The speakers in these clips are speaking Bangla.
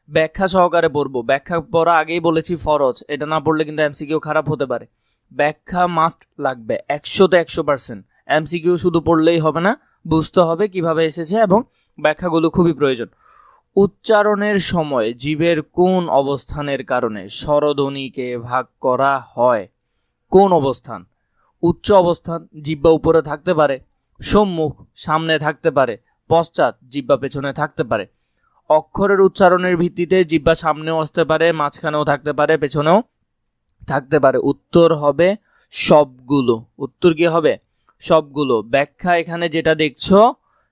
ব্যাখ্যা সহকারে পড়বো। ব্যাখ্যা পড়া আগেই বলেছি ফরজ, এটা না পড়লে কিন্তু এমসিকিউ খারাপ হতে পারে। ব্যাখ্যা মাস্ট লাগবে 100%। এমসিকিউ শুধু পড়লেই হবে না, বুঝতে হবে কিভাবে এসেছে এবং ব্যাখ্যাগুলো খুবই প্রয়োজন। উচ্চারণের সময় জীবের কোন অবস্থানের কারণে স্বরধ্বনিকে ভাগ করা হয়? কোন অবস্থান? উচ্চ অবস্থান, জিহ্বা উপরে থাকতে পারে, সম্মুখ সামনে থাকতে পারে, পশ্চাৎ জিহ্বা পেছনে থাকতে পারে। অক্ষরের উচ্চারণের ভিত্তিতে জিহ্বা সামনেও আসতে পারে, মাঝখানেও থাকতে পারে, পেছনেও থাকতে পারে। উত্তর হবে সবগুলো। উত্তর কি হবে? সবগুলো। ব্যাখ্যা এখানে যেটা দেখছো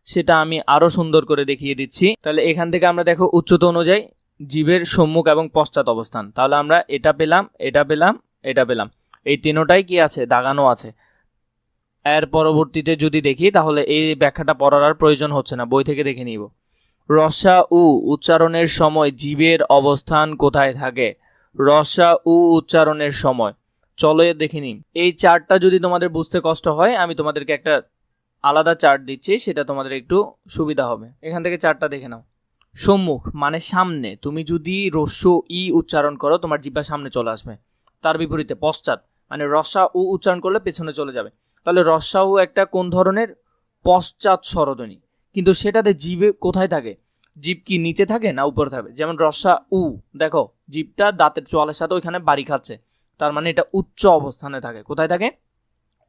সেটা আমি আরো সুন্দর করে দেখিয়ে দিচ্ছি। তাহলে এখান থেকে আমরা দেখো উচ্চতা অনুযায়ী জীবের সম্মুখ এবং পশ্চাৎ অবস্থান। তাহলে আমরা এটা পেলাম, এটা পেলাম, এটা পেলাম। এই তিনটাই কি আছে? দাগানো আছে। এর পরবর্তীতে যদি দেখি তাহলে এই ব্যাখ্যাটা পড়ার আর প্রয়োজন হচ্ছে না, বই থেকে দেখে নিব। রসা উ উচ্চারণের সময় জীবের অবস্থান কোথায় থাকে? রসা উ উচ্চারণের সময় চলো দেখে নিই। এই চার্টটা যদি তোমাদের বুঝতে কষ্ট হয়, আমি তোমাদেরকে একটা আলাদা চার্ট দিচ্ছি, সেটা তোমাদের একটু সুবিধা হবে। এখান থেকে চার্টটা দেখে নাও। সম্মুখ মানে সামনে, তুমি যদি রস্য ই উচ্চারণ করো তোমার জিহ্বা সামনে চলে আসবে। তার বিপরীতে পশ্চাৎ মানে রসা উ উচ্চারণ করলে পেছনে চলে যাবে। তাহলে রসা উ একটা কোন ধরনের? পশ্চাৎ স্বরধ্বনি। কিন্তু সেটাতে জিভে কোথায় থাকে? জিভ কি নিচে থাকে না উপরে থাকে? যেমন রসা উ, দেখো জিভটা দাঁতের চোয়ালের সাথে ওইখানে বাড়ি খাচ্ছে, তার মানে এটা উচ্চ অবস্থানে থাকে। কোথায় থাকে?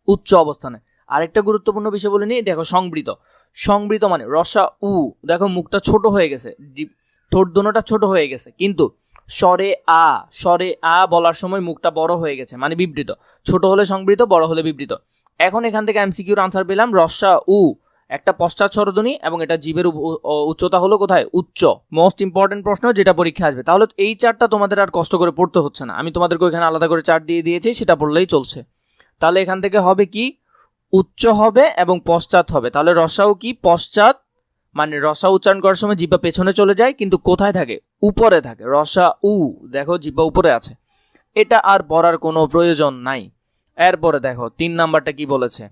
উচ্চ অবস্থানে। আরেকটা গুরুত্বপূর্ণ বিষয় বলে নিই, দেখো সংবৃত। সংবৃত মানে রসা উ, দেখো মুখটা ছোট হয়ে গেছে, ঠোঁট দোনোটা ছোট হয়ে গেছে, কিন্তু স্বরে আ বলার সময় মুখটা বড় হয়ে গেছে, মানে বিবৃত। ছোট হলে সংবৃত, বড় হলে বিবৃত। এখন এখান থেকে এমসিকিউর আনসার পেলাম রসা উ একটা পশ্চাৎ স্বরধ্বনি এবং এটা জীবের উচ্চতা হলো কোথায়? উচ্চ। মোস্ট ইম্পর্টেন্ট প্রশ্ন যেটা পরীক্ষা আসবে। তাহলে এই চার্টটা তোমাদের আর কষ্ট করে পড়তে হচ্ছে না, আমি তোমাদেরকে এখানে আলাদা করে চার্ট দিয়ে দিয়েছি, সেটা পড়লেই চলছে। তাহলে এখান থেকে হবে কি? উচ্চ হবে এবং পশ্চাৎ হবে। তাহলে রসাও কি? পশ্চাৎ, মানে রসা উচ্চারণ করার সময় জিহ্বা পেছনে চলে যায়, কিন্তু কোথায় থাকে? উপরে থাকে। রসা উ, দেখো জিহ্বা উপরে আছে। এটা আর পড়ার কোনো প্রয়োজন নাই। এরপরে দেখো 3 নাম্বারটা কি বলেছে?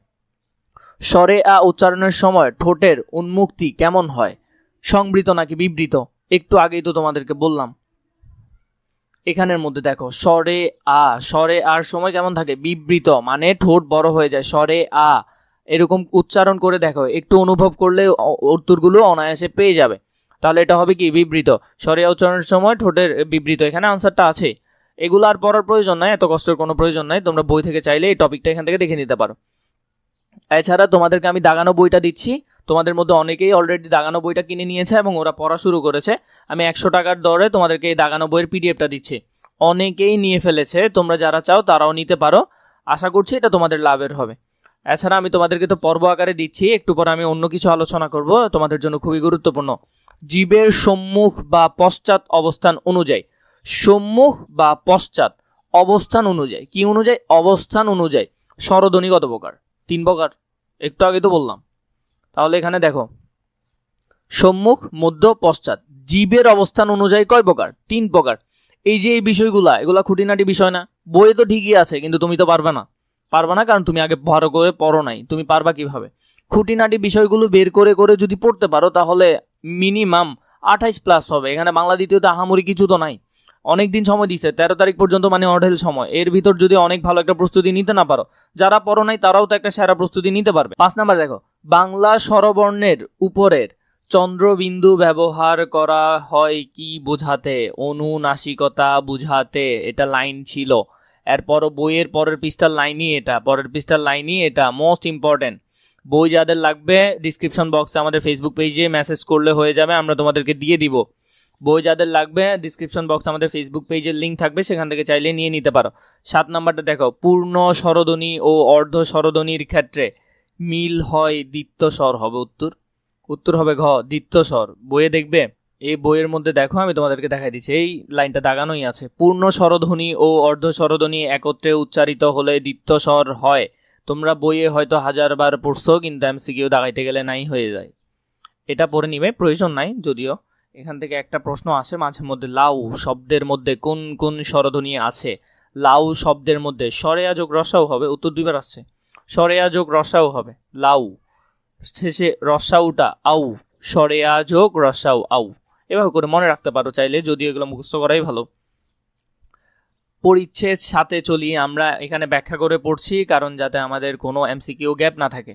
স্বরে আ উচ্চারণের সময় ঠোঁটের উন্মুক্তি কেমন হয়? সংবৃত নাকি বিবৃত? একটু আগেই তো তোমাদেরকে বললাম। এখানের মধ্যে দেখো স্বরে আর সময় কেমন থাকে? বিবৃত, মানে ঠোঁট বড় হয়ে যায়। স্বরে আ এরকম উচ্চারণ করে দেখো, একটু অনুভব করলে উত্তরগুলো অনায়াসে পেয়ে যাবে। তাহলে এটা হবে কি? বিবৃত। স্বরে আ উচ্চারণের সময় ঠোঁটের বিবৃত। এখানে আনসারটা আছে। এগুলো আর পড়ার প্রয়োজন নাই, এত কষ্টের কোনো প্রয়োজন নাই। তোমরা বই থেকে চাইলে এই টপিকটা এখান থেকে দেখে নিতে পারো। এছাড়া তোমাদেরকে আমি দাগানো বইটা দিচ্ছি। তোমাদের মধ্যে অনেকেই অলরেডি দাগানো বইটা কিনে নিয়েছে এবং ওরা পড়া শুরু করেছে। আমি 100 টাকার দরে তোমাদেরকে এই দাগানো বইয়ের পিডিএফটা দিচ্ছি। অনেকেই নিয়ে ফেলেছে, তোমরা যারা চাও তারাও নিতে পারো। আশা করছি এটা তোমাদের লাভের হবে। এছাড়া আমি তোমাদেরকে তো পর্ব আকারে দিচ্ছি, একটু পরে আমি অন্য কিছু আলোচনা করব, তোমাদের জন্য খুবই গুরুত্বপূর্ণ। জীবের সম্মুখ বা পশ্চাৎ অবস্থান অনুযায়ী, সম্মুখ বা পশ্চাৎ অবস্থান অনুযায়ী, কি অনুযায়ী? অবস্থান অনুযায়ী স্বরধ্বনি কত প্রকার? 3 প্রকার, একটু আগে তো বললাম। তাহলে এখানে দেখো সম্মুখ, মধ্য, পশ্চাৎ। জীবের অবস্থান অনুযায়ী কয় প্রকার? 3 প্রকার। এই যে এই বিষয়গুলা, এগুলা খুঁটিনাটি বিষয় না, বইয়ে তো ঠিকই আছে, কিন্তু তুমি তো পারবে না। কারণ তুমি আগে ভালো করে পড়ো নাই। তুমি পারবা কিভাবে? খুঁটিনাটি বিষয়গুলো বের করে করে যদি পড়তে পারো তাহলে মিনিমাম 28+ হবে। এখানে বাংলা দ্বিতীয়তে আহামরি কিছু তো নাই। অনেক দিন সময় দিচ্ছে, 13 তারিখ পর্যন্ত, মানে অঢেল সময়। এর ভিতর যদি অনেক ভালো একটা প্রস্তুতি নিতে না পারো, যারা পড়ো নাই তারাও তো একটা সেরা প্রস্তুতি নিতে পারবে। 5 নাম্বার দেখো, বাংলা স্বরবর্ণের উপরের চন্দ্রবিন্দু ব্যবহার করা হয় কি বোঝাতে? অনুনাসিকতা বুঝাতে। এটা লাইন ছিল। এরপর বইয়ের পরের পৃষ্ঠার লাইনই এটা মোস্ট ইম্পর্টেন্ট। বই যাদের লাগবে ডিসক্রিপশন বক্সে আমাদের ফেসবুক পেজে মেসেজ করলে হয়ে যাবে, আমরা তোমাদেরকে দিয়ে দিব। বই যাদের লাগবে ডিসক্রিপশন বক্স আমাদের ফেসবুক পেজের লিঙ্ক থাকবে, সেখান থেকে চাইলে নিয়ে নিতে পারো। 7 নাম্বারটা দেখো, পূর্ণ স্বরধ্বনি ও অর্ধ স্বরধ্বনির ক্ষেত্রে মিল হয় দ্বিত্ব স্বর হবে। উত্তর হবে ঘ, দ্বিত্ব স্বর। বইয়ে দেখবে, এই বইয়ের মধ্যে দেখো আমি তোমাদেরকে দেখাই দিচ্ছি, এই লাইনটা দাগানোই আছে। পূর্ণ স্বরধ্বনি ও অর্ধ স্বরধ্বনি একত্রে উচ্চারিত হলে দ্বিত্ব স্বর হয়। তোমরা বইয়ে হয়তো 1000 বার পড়ছো, কিন্তু এমসিকিউ দাগাইতে গেলে নাই হয়ে যায়। এটা পড়ে নিবে, প্রয়োজন নাই যদিও। এখান থেকে একটা প্রশ্ন আসে মাঝে মধ্যে, লাউ শব্দের মধ্যে কোন কোন স্বরধ্বনি আছে? লাউ শব্দের মধ্যে স্বরে আ যোগ রসাও হবে। উত্তর 2বার আসছে, স্বরে আ যোগ রসাও হবে। লাউ শেষে রসাউটা আউ, স্বরে আ যোগ রসাউ আউ। এভাবে করে মনে রাখতে পারো চাইলে, যদিও এগুলো মুখস্থ করাই ভালো। পরিচ্ছেদ সাথে চলি, আমরা এখানে ব্যাখ্যা করে পড়ছি কারণ যাতে আমাদের কোনো এমসিকিউ গ্যাপ না থাকে।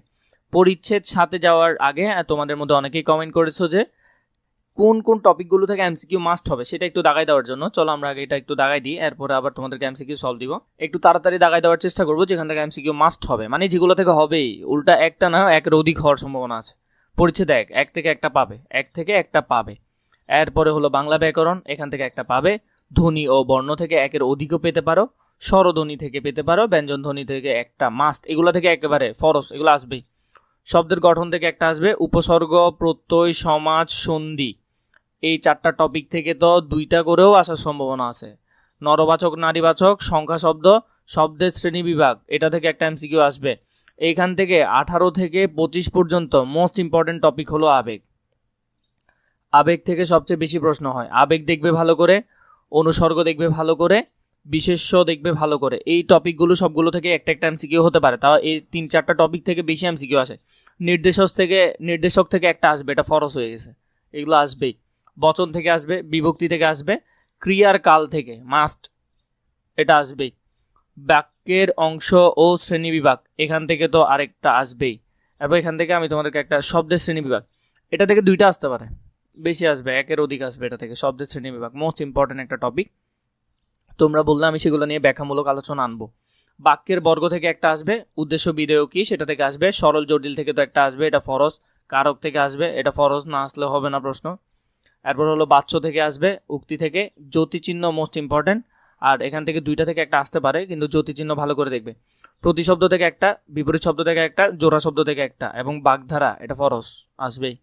পরিচ্ছেদ সাথে যাওয়ার আগে তোমাদের মধ্যে অনেকেই কমেন্ট করেছো যে কোন কোন টপিকগুলো থেকে এমসিকিউ মাস্ট হবে সেটা একটু দাগাই দেওয়ার জন্য। চলো আমরা আগে এটা একটু দাগাই দিই, এরপরে আবার তোমাদেরকে এমসিকিউ সলভ দিব। একটু তাড়াতাড়ি দাগাই দেওয়ার চেষ্টা করবো যেখান থেকে এমসিকিউ মাস্ট হবে, মানে যেগুলো থেকে হবেই, উল্টা একটা না একের অধিক হওয়ার সম্ভাবনা আছে। পরিচ্ছেদ এক থেকে একটা পাবে। এরপরে হলো বাংলা ব্যাকরণ, এখান থেকে একটা পাবে। ধ্বনি ও বর্ণ থেকে একের অধিকও পেতে পারো, স্বরধ্বনি থেকে পেতে পারো, ব্যঞ্জন ধ্বনি থেকে একটা মাস্ট, এগুলো থেকে একেবারে ফরজ, এগুলো আসবেই। শব্দের গঠন থেকে একটা আসবে, উপসর্গ, প্রত্যয়, সমাজ, সন্ধি, এই 4টা টপিক থেকে তো 2টা করেও আসার সম্ভাবনা আছে। নরবাচক, নারীবাচক, সংখ্যা শব্দ, শব্দের শ্রেণী বিভাগ, এটা থেকে একটা এমসিকিউ আসবে। এইখান থেকে 18 থেকে 25 পর্যন্ত মোস্ট ইম্পর্টেন্ট টপিক হলো আবেগ। আবেগ থেকে সবচেয়ে বেশি প্রশ্ন হয়। আবেগ দেখবে ভালো করে, অনুসর্গ দেখবে ভালো করে, বিশেষ্য দেখবে ভালো করে। এই টপিকগুলো সবগুলো থেকে একটা এমসিকিউ হতে পারে, তাও এই 3-4টা টপিক থেকে বেশি এমসিকিউ আসে। নির্দেশক থেকে একটা আসবে, এটা ফরজ হয়ে গেছে, এগুলো আসবেই। বচন থেকে আসবে, বিভক্তি থেকে আসবে, ক্রিয়ার কাল থেকে মাস্ট, এটা আসবেই। বাক্যের অংশ ও শ্রেণী বিভাগ, এখান থেকে তো আরেকটা আসবেই। এরপর এখান থেকে আমি তোমাদেরকে একটা শব্দের শ্রেণী বিভাগ, এটা থেকে 2টা আসতে পারে, বেশি আসবে, একের অধিক আসবে এটা থেকে। শব্দের শ্রেণী বিভাগ মোস্ট ইম্পর্টেন্ট একটা টপিক, তোমরা বললে আমি সেগুলো নিয়ে ব্যাখ্যামূলক আলোচনা আনবো। বাক্যের বর্গ থেকে একটা আসবে, উদ্দেশ্য বিধেয় কি সেটা থেকে আসবে, সরল জটিল থেকে তো একটা আসবে, এটা ফরজ। কারক থেকে আসবে, এটা ফরজ, না আসলে হবে না প্রশ্ন। এরপর হলো বাচ্য থেকে আসবে, উক্তি থেকে, জ্যোতিচিহ্ন মোস্ট ইম্পর্টেন্ট, আর এখান থেকে 2টা থেকে একটা আসতে পারে, কিন্তু জ্যোতিচিহ্ন ভালো করে দেখবে। প্রতিশব্দ থেকে একটা, বিপরীত শব্দ থেকে একটা, জোড়া শব্দ থেকে একটা, এবং বাগধারা, এটা ফরজ আসবেই।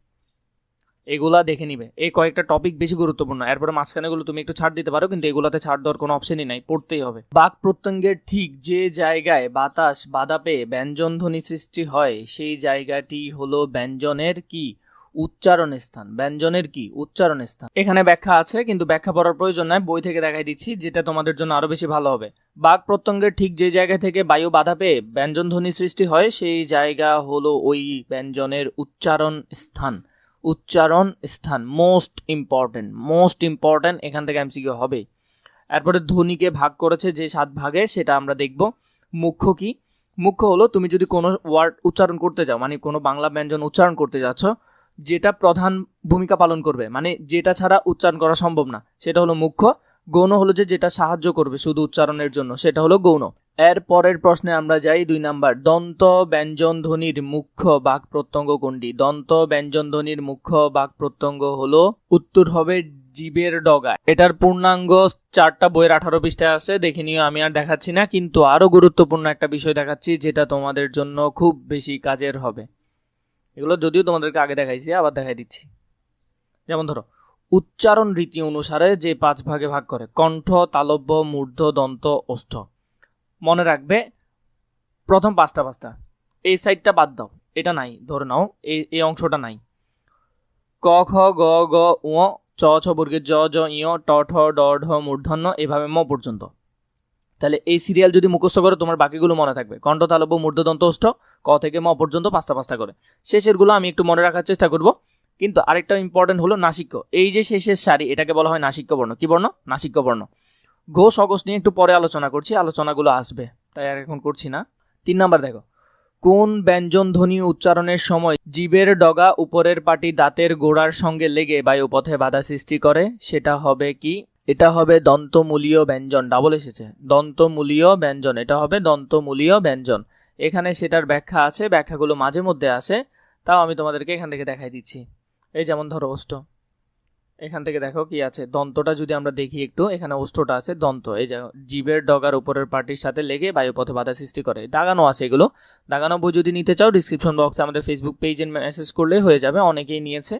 এগুলা দেখে নিবে, এই কয়েকটা টপিক বেশি গুরুত্বপূর্ণ। এরপরে মাঝখানেগুলো তুমি একটু ছাড় দিতে পারো, কিন্তু এগুলাতে ছাড় দেওয়ার কোনো অপশনই নাই, পড়তেই হবে। বাক প্রত্যঙ্গের ঠিক যে জায়গায় বাতাস বাধা পেয়ে ব্যঞ্জন ধ্বনি সৃষ্টি হয় সেই জায়গাটি হলো ব্যঞ্জনের কি? উচ্চারণ স্থান। ব্যঞ্জনের কি? উচ্চারণ স্থান। এখানে ব্যাখ্যা আছে, কিন্তু ব্যাখ্যা পড়ার প্রয়োজন নাই, বই থেকে দেখাই দিচ্ছি, যেটা তোমাদের জন্য আরো বেশি ভালো হবে। বাক প্রত্যঙ্গের ঠিক যে জায়গা থেকে বায়ু বাধা পেয়ে ব্যঞ্জন ধ্বনি সৃষ্টি হয় সেই জায়গা হলো ওই ব্যঞ্জনের উচ্চারণ স্থান। উচ্চারণ স্থান মোস্ট ইম্পর্টেন্ট, এখান থেকে এমসিকিউ হবে। এরপরে ধ্বনিকে ভাগ করেছে যে 7 ভাগে, সেটা আমরা দেখব। মুখ্য কি? মুখ্য হলো তুমি যদি কোনো ওয়ার্ড উচ্চারণ করতে যাও, মানে কোনো বাংলা ব্যঞ্জন উচ্চারণ করতে যাচ্ছ, যেটা প্রধান ভূমিকা পালন করবে, মানে যেটা ছাড়া উচ্চারণ করা সম্ভব না, সেটা হলো মুখ্য। গৌণ হলো যেটা সাহায্য করবে শুধু উচ্চারণের জন্য, সেটা হলো গৌণ। এর পরের প্রশ্নে আমরা যাই 2 নাম্বার। দন্ত ব্যঞ্জন ধ্বনির মুখ্য বাক প্রত্যঙ্গ কোনটি? দন্ত ব্যঞ্জন ধ্বনির মুখ্য বাক প্রত্যঙ্গ হলো, উত্তর হবে জীবের ডগা। এটার পূর্ণাঙ্গ 4টা বইয়ের 18 পৃষ্ঠায় আছে, দেখে নিও, আমি আর দেখাচ্ছি না। কিন্তু আরো গুরুত্বপূর্ণ একটা বিষয় দেখাচ্ছি যেটা তোমাদের জন্য খুব বেশি কাজের হবে। এগুলো যদিও তোমাদেরকে আগে দেখাইছি, আবার দেখাই দিচ্ছি। যেমন ধরো, উচ্চারণ রীতি অনুসারে যে 5 ভাগে ভাগ করে, কণ্ঠ, তালব্য, মূর্ধ, দন্ত, ওষ্ঠ। মনে রাখবে প্রথম 5টা, এই সাইডটা বাদ দাও, এটা নাই, ধরে নাও এই অংশটা নাই। ক, খ, গ, গ, উ, চ, ছ বর্গের জ, জ, ই, ট, ঠ, ড, ঢ, মূর্ধন্য, এভাবে ম পর্যন্ত। তাহলে এই সিরিয়াল যদি মুখস্থ করো, তোমার বাকিগুলো মনে থাকবে। কণ্ঠ, তালব্য, মূর্ধ, দন্ত, ওষ্ঠ, ক থেকে ম পর্যন্ত 5টা করে। শেষেরগুলো আমি একটু মনে রাখার চেষ্টা করব। কিন্তু আরেকটা ইম্পর্টেন্ট হলো নাসিক্য। এই যে শেষের সারি, এটাকে বলা হয় নাসিক্য বর্ণ। কি বর্ণ? নাসিক্য বর্ণ। ঘোষ অঘোষ নিয়ে একটু পরে আলোচনা করছি, আলোচনাগুলো আসবে, তাই আর এখন করছি না। 3 নাম্বার দেখো, কোন ব্যঞ্জন ধ্বনি উচ্চারণের সময় জীবের ডগা উপরের পাটি দাঁতের গোড়ার সঙ্গে লেগে বায়ুপথে বাধা সৃষ্টি করে? সেটা হবে কি? এটা হবে দন্তমূলীয় ব্যঞ্জন। ডাবল এসেছে, দন্তমূলীয় ব্যঞ্জন, এটা হবে দন্তমূলীয় ব্যঞ্জন। এখানে সেটার ব্যাখ্যা আছে, ব্যাখ্যাগুলো মাঝে মধ্যে আসে, তাও আমি তোমাদেরকে এখান থেকে দেখাই দিচ্ছি। এই যেমন ধরো ওষ্ঠ, এখান থেকে দেখো কি আছে, দন্তটা যদি আমরা দেখি একটু, এখানে ওষ্ঠটা আছে, দন্ত, এই যে জীবের ডগার উপরের পার্টির সাথে লেগে বায়ুপথে বাধা সৃষ্টি করে। দাগানো আছে, এগুলো দাগানো বই যদি নিতে চাও ডিসক্রিপশন বক্সে আমাদের ফেসবুক পেজে মেসেজ করলে হয়ে যাবে, অনেকেই নিয়েছে,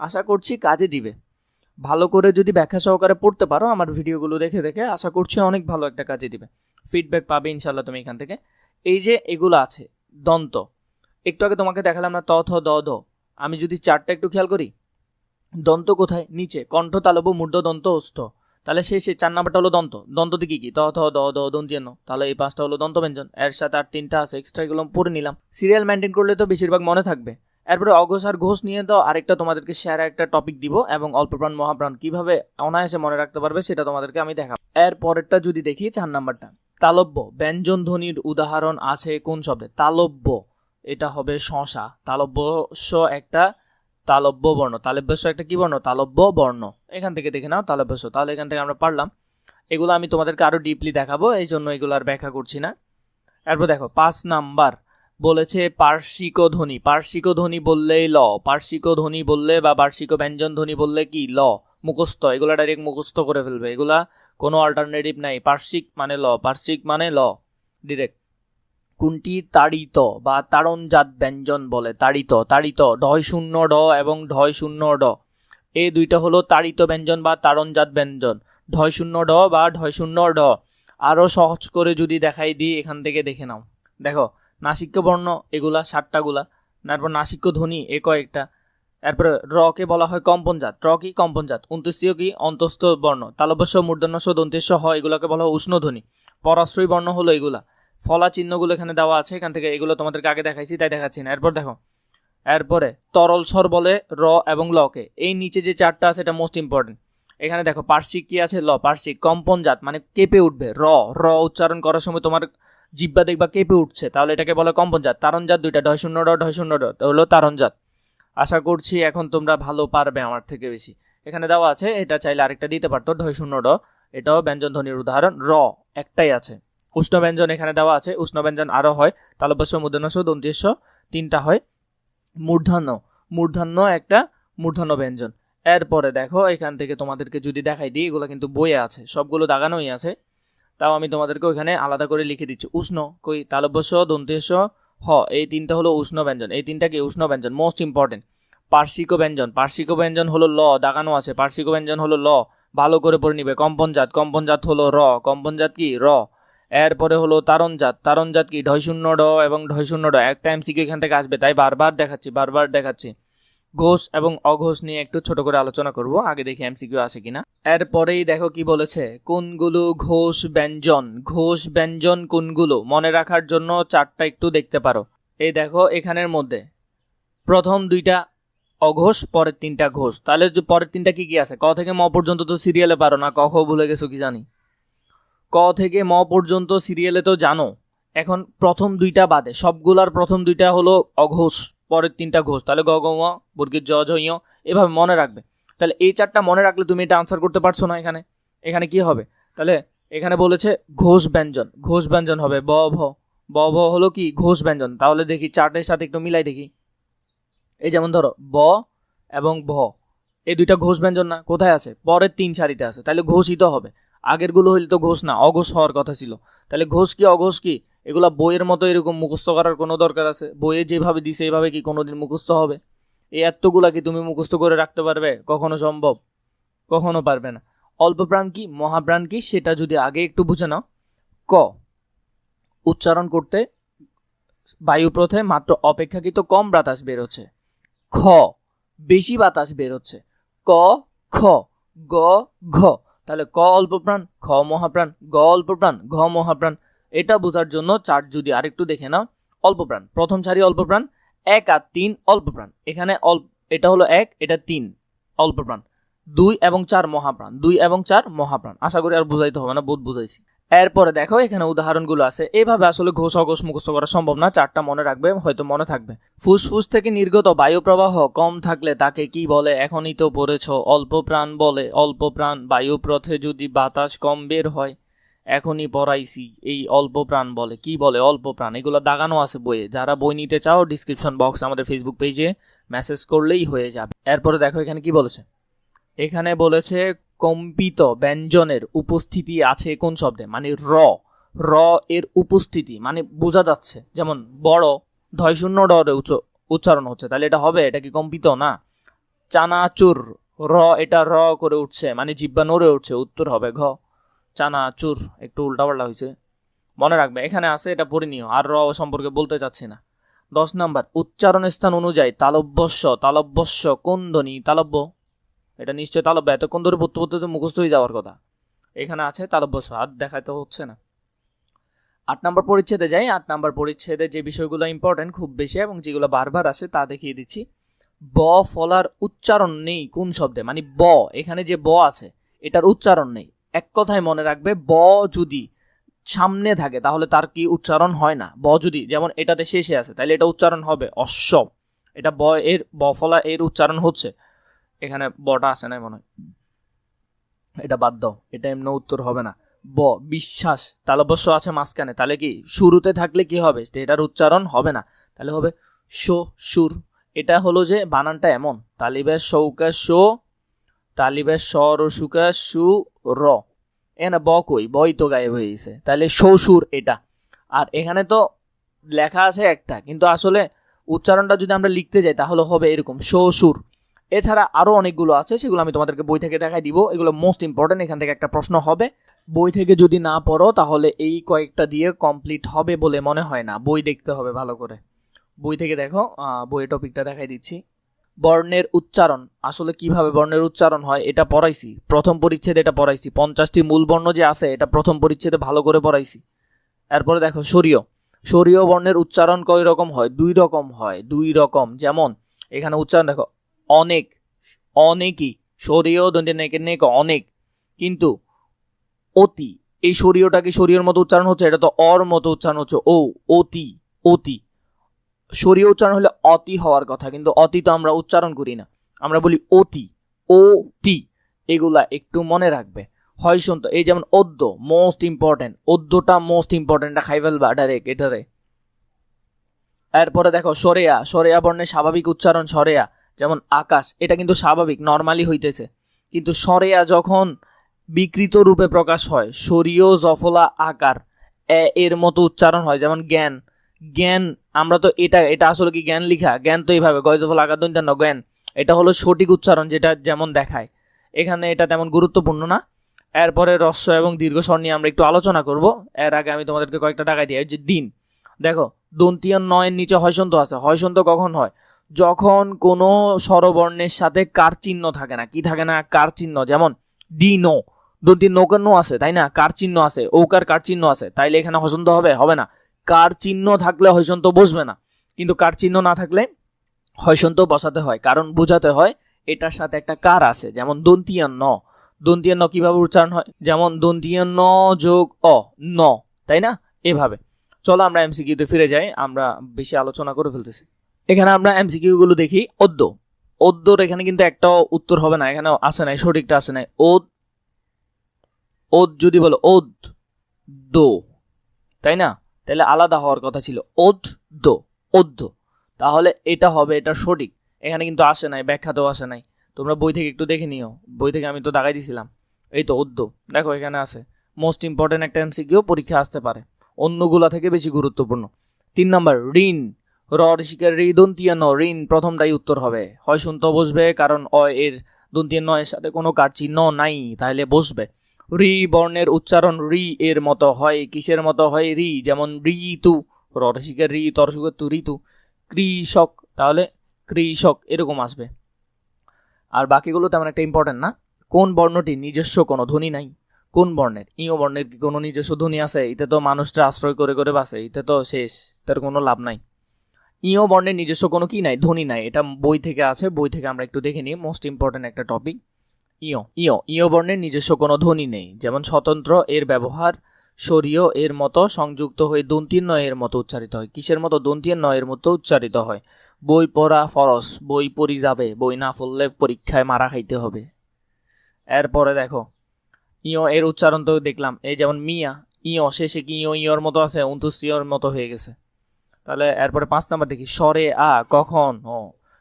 আশা করছি কাজে দিবে। ভালো করে যদি ব্যাখ্যা সহকারে পড়তে পারো আমার ভিডিওগুলো দেখে দেখে, আশা করছি অনেক ভালো একটা কাজে দিবে, ফিডব্যাক পাবে ইনশাল্লাহ তুমি এখান থেকে। এই যে এগুলো আছে দন্ত, একটু আগে তোমাকে দেখালাম না, ত, থ, দ, ধ, আমি যদি 4টা একটু খেয়াল করি, দন্ত কোথায়? নিচে, কণ্ঠ, তালব্য, মূর্ধ, দন্ত, ওষ্ঠ। তাহলে শেষে 4 নাম্বারটা হলো দন্ত। দন্ততে কি কি? ত, থ, দ, দ, দন্ত্যন্ন। তাহলে এই 5টা হলো দন্ত ব্যঞ্জন, এর সাথে আর 3টা আছে এক্সট্রা, এগুলো পড়ে নিলাম। সিরিয়াল মেনটেন করলে তো বেশিরভাগ মনে থাকবে। এরপরে অঘোষ আর ঘোষ নিয়ে তো আরেকটা তোমাদেরকে শেয়ার একটা টপিক দিব, এবং অল্পপ্রাণ মহাপ্রাণ কিভাবে অনায়াসে মনে রাখতে পারবে সেটা তোমাদেরকে আমি দেখাবো। এর পরেরটা যদি দেখি 4 নাম্বারটা, তালব্য ব্যঞ্জন ধ্বনির উদাহরণ আছে কোন শব্দে? তালব্য, এটা হবে শশা। তালব্যস্য একটা তালব্য বর্ণ, তালব্যস্য একটা কি বর্ণ? তালব্য বর্ণ। এখান থেকে দেখে নাও তালব্যস্য, তাহলে এখান থেকে আমরা পারলাম। এগুলো আমি তোমাদেরকে আরো ডিপলি দেখাবো, এই জন্য এগুলো আর ব্যাখ্যা করছি না। এরপর দেখো 5 নাম্বার বলেছে পার্শ্বিক ধ্বনি। পার্শ্বিক ধ্বনি বললেই ল, পার্শ্বিক ধ্বনি বললে বা বার্ষিক ব্যঞ্জন ধ্বনি বললে কি? ল। মুখস্থ, এগুলা ডাইরেক্ট মুখস্থ করে ফেলবে, এগুলা কোনো অল্টারনেটিভ নাই। পার্শ্বিক মানে ল, পার্শ্বিক মানে ল ডিরেক্ট। কোনটি তাড়িত বা তাড়নজাত ব্যঞ্জন বলে? তাড়িত, তাড়িত ঢয় শূন্য ড এবং ঢয় শূন্য ড, এই দুইটা হলো তাড়িত ব্যঞ্জন বা তাড়নজাত ব্যঞ্জন। ঢয় শূন্য ড বা ঢয় শূন্য ড। আরো সহজ করে যদি দেখাই দিই, এখান থেকে দেখে নাও। দেখো নাসিক্য বর্ণ এগুলা 7টা গুলা, তারপর নাসিক্য ধ্বনি এ কয়েকটা। এরপরে র কে বলা হয় কম্পনজাত, র কি? কম্পনজাত। অন্ত্যেষ্ট্রীয় কি? অন্তস্থ বর্ণ। তালব্যস্য, মূর্ধন্যস্য, দন্তেস্য, হ এগুলোকে বলা হয় উষ্ণ ধ্বনি। পরাশ্রয়ী বর্ণ হলো এগুলা। ফলা চিহ্নগুলো এখানে দেওয়া আছে, এখান থেকে এগুলো তোমাদেরকে আগে দেখাইছি তাই দেখাচ্ছি না। এরপর দেখো, এরপরে তরল স্বর বলে র এবং লকে। এই নিচে যে 4টা আছে এটা মোস্ট ইম্পর্টেন্ট। এখানে দেখো পার্শ্বিক কি আছে? ল। পার্শ্বিক কম্পনজাত মানে কেঁপে উঠবে। র, র উচ্চারণ করার সময় তোমার জিহ্বা দেখবা কেঁপে উঠছে, তাহলে এটাকে বলে কম্পনজাত। তারণজাত দুইটা, ঢয় শূন্য ড, ঢয় শূন্য ড, হলো তারণজাত। আশা করছি এখন তোমরা ভালো পারবে আমার থেকে বেশি। এখানে দেওয়া আছে, এটা চাইলে আরেকটা দিতে পারতো, ঢয় শূন্য ড, এটাও ব্যঞ্জন ধ্বনির উদাহরণ। র একটাই আছে। উষ্ণ ব্যঞ্জন এখানে দেওয়া আছে, উষ্ণ ব্যঞ্জন আরো হয়। তালব্যস্য, মূর্ধন্যস্য, দন্তেস্য 3টা হয়। মূর্ধন্য, মূর্ধন্য একটা মূর্ধন্য ব্যঞ্জন। এরপরে দেখো এখান থেকে তোমাদেরকে যদি দেখাই দিই, এগুলো কিন্তু বইয়ে আছে, সবগুলো দাগানোই আছে, তাও আমি তোমাদেরকে ওইখানে আলাদা করে লিখে দিচ্ছি। উষ্ণ কই? তালব্যস্য, দন্তেস্য, হ, এই 3টা হলো উষ্ণ ব্যঞ্জন। এই 3টা কি? উষ্ণ ব্যঞ্জন, মোস্ট ইম্পর্টেন্ট। পার্শ্বিক ব্যঞ্জন, পার্শ্বিক ব্যঞ্জন হলো ল, দাগানো আছে। পার্শ্বিক ব্যঞ্জন হলো ল, ভালো করে পড়ে নিবে। কম্পনজাত, কম্পনজাত হলো র, কম্পনজাত কি? র। এরপরে হলো তারণজাত, তারণজাত কি? ঢয় শূন্য ড এবং ঢয় শূন্য ড। একটা এমসিকিউ এখান থেকে আসবে, তাই বারবার দেখাচ্ছি, বারবার দেখাচ্ছি। ঘোষ এবং অঘোষ নিয়ে একটু ছোট করে আলোচনা করব, আগে দেখি এমসিকিউ আসে কিনা। এরপরেই দেখো কি বলেছে, কোনগুলো ঘোষ ব্যঞ্জন? ঘোষ ব্যঞ্জন কোনগুলো? মনে রাখার জন্য 4টা একটু দেখতে পারো। এই দেখো এখানের মধ্যে প্রথম 2টা অঘোষ, পরের 3টা ঘোষ। তাহলে যে পরের 3টা কি কি আছে? ক থেকে ম পর্যন্ত তো সিরিয়ালে পারো না, ক খ ভুলে গেছো কি জানি। ক থেকে ম পর্যন্ত সিরিয়ালে তো জানো, এখন প্রথম 2টা বাদে সবগুলার প্রথম 2টা হলো অঘোষ, পরের 3টা ঘোষ। তাহলে গ গ ম, বর্গীর জ ঝ ঞ, এভাবে মনে রাখবে। তাহলে এই 4টা মনে রাখলে তুমি এটা আনসার করতে পারছো না। এখানে এখানে কি হবে? তাহলে এখানে বলেছে ঘোষ ব্যঞ্জন, ঘোষ ব্যঞ্জন হবে ব ভ। ব ভ হলো কি? ঘোষ ব্যঞ্জন। তাহলে দেখি 4টের সাথে একটু মিলাই দেখি। এই যেমন ধরো ব এবং ভ, এই 2টা ঘোষ ব্যঞ্জন না? কোথায় আছে? পরের 3 সারিতে আছে, তাহলে ঘোষিত হবে। আগেরগুলো হইলে তো ঘোষ না, অঘোষ হওয়ার কথা ছিল। তাহলে ঘোষ কি অঘোষ কি? এগুলা বইয়ের মতো এরকম মুখস্থ করার কোনো দরকার আছে? বইয়ে যেভাবে দিছে এইভাবে কি কোনোদিন মুখস্থ হবে? এই এতগুলা কি তুমি মুখস্থ করে রাখতে পারবে? কখনো সম্ভব? কখনো পারবে না। অল্প প্রাণ কি, মহাপ্রাণ কি, সেটা যদি আগে একটু বুঝে নাও। ক, উচ্চারণ করতে বায়ুপথে মাত্র অপেক্ষাকৃত কম বাতাস বেরোচ্ছে। খ, বেশি বাতাস বেরোচ্ছে। ক, খ, গ, ঘ। তাহলে ক অল্প প্রাণ, খ মহাপ্রাণ, গ অল্প প্রাণ, ঘ মহাপ্রাণ। এটা বোঝার জন্য 4 যদি আরেকটু দেখে নাও। অল্প প্রাণ, প্রথম সারি অল্প প্রাণ, 1 আর 3 অল্প প্রাণ। এখানে এটা হলো 1, এটা 3 অল্প প্রাণ। 2 এবং 4 মহাপ্রাণ, 2 এবং 4 মহাপ্রাণ। আশা করি আর বুঝাইতে হবে না, বহুত বুঝাইছি। এরপরে দেখো এখানে উদাহরণগুলো আছে। এইভাবে আসলে ঘোষ অঘোষ মুখস্থ করা সম্ভব না, 4টা মনে রাখবে, হয়তো মনে থাকবে। ফুসফুস থেকে নির্গত বায়ু প্রবাহ কম থাকলে তাকে কি বলে? এখনই তো পড়েছ, অল্প প্রাণ বলে। অল্প প্রাণ, বায়ু পথে যদি বাতাস কম বের হয়, এখনই পড়াইছি, এই অল্প প্রাণ বলে। কি বলে? অল্প প্রাণ। এগুলো দাগানো আছে বইয়ে, যারা বই নিতে চাও ডিসক্রিপশন বক্স আমাদের ফেসবুক পেজে মেসেজ করলেই হয়ে যাবে। এরপরে দেখো এখানে কি বলেছে, এখানে বলেছে কম্পিত ব্যঞ্জনের উপস্থিতি আছে কোন শব্দে? মানে র, র এর উপস্থিতি মানে বোঝা যাচ্ছে। যেমন বড়, ঢয় শূন্য ড উচ্চারণ হচ্ছে, তাহলে এটা হবে? এটা কি কম্পিত না? চানাচুর, র, এটা র করে উঠছে মানে জিহ্বা নড়ে উঠছে, উত্তর হবে ঘ। চানাচুর, একটু উল্টাপাল্টা হয়েছে, মনে রাখবে। এখানে আছে, এটা পড়ে নিও, আর র সম্পর্কে বলতে চাচ্ছি না। 10 নাম্বার, উচ্চারণ স্থান অনুযায়ী তালব্যস্য, তালব্যস্য কোন ধ্বনি? তালব্য, এটা নিশ্চয় তালব্য। এতক্ষণ ধরে পড়তে পড়তে তো মুখস্থ হয়ে যাওয়ার কথা। এখানে আছে তালব্যস্য, আর দেখাতে হচ্ছে না। 8 নম্বর পরিচ্ছেদে যাই। 8 নম্বর পরিচ্ছেদে যে বিষয়গুলো ইম্পর্টেন্ট খুব বেশি এবং যেগুলো বারবার আসে তা দেখিয়ে দিচ্ছি। ব ফলার উচ্চারণ নেই কোন শব্দে, মানে ব, এখানে যে ব আছে এটার উচ্চারণ নেই। এক কথায় মনে রাখবে, ব যদি সামনে থাকে তাহলে তার কি উচ্চারণ হয় না। ব যদি যেমন এটাতে শেষে আছে তাহলে এটা উচ্চারণ হবে অশ্ব, এটা ব এর ব ফলা এর উচ্চারণ হচ্ছে, এখানে বটা আসে না মনে হয়, এটা বাদ দাও, এটা এমনি উত্তর হবে না। ব বিশ্বাস তালব্য আছে মাঝখানে, তাহলে কি শুরুতে থাকলে কি হবে, এটার উচ্চারণ হবে না, তাহলে হবে শো সুর। এটা হলো যে বানানটা এমন, তালিবের সৌকা শো, তালিবের স রসুকা সু র, এখানে ব কই, বই তো গায়েব হয়ে গেছে, তাহলে শ্বশুর এটা। আর এখানে তো লেখা আছে একটা, কিন্তু আসলে উচ্চারণটা যদি আমরা লিখতে যাই তাহলে হবে এরকম শ্বশুর। এছাড়া আরও অনেকগুলো আছে, সেগুলো আমি তোমাদেরকে বই থেকে দেখাই দিব, এগুলো মোস্ট ইম্পর্টেন্ট, এখান থেকে একটা প্রশ্ন হবে। বই থেকে যদি না পড়ো তাহলে এই কয়েকটা দিয়ে কমপ্লিট হবে বলে মনে হয় না, বই দেখতে হবে ভালো করে। বই থেকে দেখো, বইয়ের টপিকটা দেখাই দিচ্ছি। বর্ণের উচ্চারণ, আসলে কিভাবে বর্ণের উচ্চারণ হয় এটা পড়াইছি, প্রথম পরিচ্ছেদে এটা পড়াইছি। 50টি মূল বর্ণ যে আছে এটা প্রথম পরিচ্ছেদে ভালো করে পড়াইছি। এরপরে দেখো স্বরীয়, স্বরীয় বর্ণের উচ্চারণ কয় রকম হয়, 2 রকম হয়, 2 রকম। যেমন এখানে উচ্চারণ দেখো, অনেক, অনেকই, স্বরীয় দন্তে নেকে নেক অনেক, কিন্তু অতি, এই স্বরীয়টা কি স্বরীয়র মতো উচ্চারণ হচ্ছে, এটা তো অর মতো উচ্চারণ হচ্ছে, ও অতি, অতি। স্বরীয় উচ্চারণ হলে অতি হওয়ার কথা, কিন্তু অতি তো আমরা উচ্চারণ করি না, আমরা বলি অতি, ও তি। এগুলা একটু মনে রাখবে। হয় শুনতো, এই যেমন অদ্য, মোস্ট ইম্পর্টেন্ট, অদ্যটা মোস্ট ইম্পর্টেন্ট, খাই ফেলবা ডাইরেক্ট এটারে। এরপরে দেখো সরেয়া, সরেয়া বর্ণের স্বাভাবিক উচ্চারণ সরেয়া, যেমন আকাশ, এটা কিন্তু স্বাভাবিক নর্মালি হইতেছে, কিন্তু সরেয়া যখন বিকৃত রূপে প্রকাশ হয়, স্বরীয় জফলা আকার এর মতো উচ্চারণ হয়, যেমন জ্ঞান, জ্ঞান, আমরা তো এটা এটা আসলে কি জ্ঞান লিখা, জ্ঞান তো এইভাবে গয়জফল আকার দন্তান্ন জ্ঞান, এটা হলো সঠিক উচ্চারণ যেটা যেমন দেখায়, এখানে এটা তেমন গুরুত্বপূর্ণ না। এরপরে রস্য এবং দীর্ঘ স্বর নিয়ে আমরা একটু আলোচনা করব, এর আগে আমি তোমাদেরকে কয়েকটা টাকা দিয়ে যে দিন। দেখো দন্তীয় নয়ের নিচে হয়সন্ত আছে, হয়সন্ত কখন হয়, যখন কোনো স্বরবর্ণের সাথে কার চিহ্ন থাকে না, কি থাকে না, কার চিহ্ন, যেমন দিন, দন্তি নৌকার আছে তাই না, কার চিহ্ন আছে, ঔকার কার চিহ্ন আছে, তাইলে এখানে হসন্ত হবে, হবে না। কার চিহ্ন থাকলে হয়সন্ত বসবে না, কিন্তু কার চিহ্ন না থাকলে হয়সন্ত বসাতে হয়, কারণ বোঝাতে হয় এটার সাথে একটা কার আছে। যেমন দন্তিয়ান ন, দন্তিয়ান ন কিভাবে উচ্চারণ হয়, যেমন দন্তিয়ান ন যোগ অ ন, তাই না, এভাবে। চলো আমরা এমসিকিউতে ফিরে যাই, আমরা বেশি আলোচনা করে ফেলতেছি। এখানে আমরা এমসিকিউ গুলো দেখি। অদ্য, অদ্যর এখানে কিন্তু একটাও উত্তর হবে না, এখানে আসে নাই, সঠিকটা আসে নাই। ওদ, ওদ যদি বলো ওদ দো, তাই না, তাহলে আলাদা হওয়ার কথা ছিল, ওদ দো, ওদ্য, তাহলে এটা হবে, এটা সঠিক। এখানে কিন্তু আসে নাই, ব্যাখ্যাতেও আসে নাই, তোমরা বই থেকে একটু দেখে নিও, বই থেকে আমি তো দাগাই দিছিলাম। এই তো ওদ্য, দেখো এখানে আছে, মোস্ট ইম্পর্টেন্ট একটা এমসিকিউ, পরীক্ষা আসতে পারে, অন্যগুলা থেকে বেশি গুরুত্বপূর্ণ। 3 নম্বর ঋণ, র ঋষিকের ঋ দন্তিয়া ন, ঋণ প্রথমটাই উত্তর হবে, হয় শুনতে বসবে, কারণ অ এর দন্তিয়া ন এর সাথে কোনো কার চিহ্ন নাই, তাহলে বসবে। রি বর্ণের উচ্চারণ রি এর মতো হয়, কিসের মতো হয়, রি, যেমন ঋতু, র ঋষিকের ঋ, তরসুকের তু, ঋতু। কৃষক, তাহলে কৃষক এরকম আসবে। আর বাকিগুলো তেমন একটা ইম্পর্টেন্ট না। কোন বর্ণটি নিজস্ব কোনো ধ্বনি নাই, কোন বর্ণের, ইও বর্ণের কি কোনো নিজস্ব ধ্বনি আছে, এতে তো মানুষটা আশ্রয় করে করে বাসে, এতে তো শেষ, তার কোনো লাভ নাই। ইও বর্ণের নিজস্ব কোনো কি নাই, ধ্বনি নাই, এটা বই থেকে আছে, বই থেকে আমরা একটু দেখে নিই, মোস্ট ইম্পর্টেন্ট একটা টপিক। ইও, ইও, ইও বর্ণের নিজস্ব কোনো ধ্বনি নেই, যেমন স্বতন্ত্র এর ব্যবহার স্বরীয় এর মতো সংযুক্ত হয়ে দন্তীয় ন এর মতো উচ্চারিত হয়, কিসের মতো, দন্তীয় ন এর মতো উচ্চারিত হয়। বই পড়া ফরজ, বই পড়ি যাবে, বই না পড়লে পরীক্ষায় মারা খাইতে হবে। এরপরে দেখো ইও এর উচ্চারণ তো দেখলাম, এই যেমন মিয়া, ইও শেষে কি ইও ইওর মতো আছে, 29 ইওর মতো হয়ে গেছে। তাহলে এরপরে 5 নাম্বার দেখি, স্বরে আ কখন, ও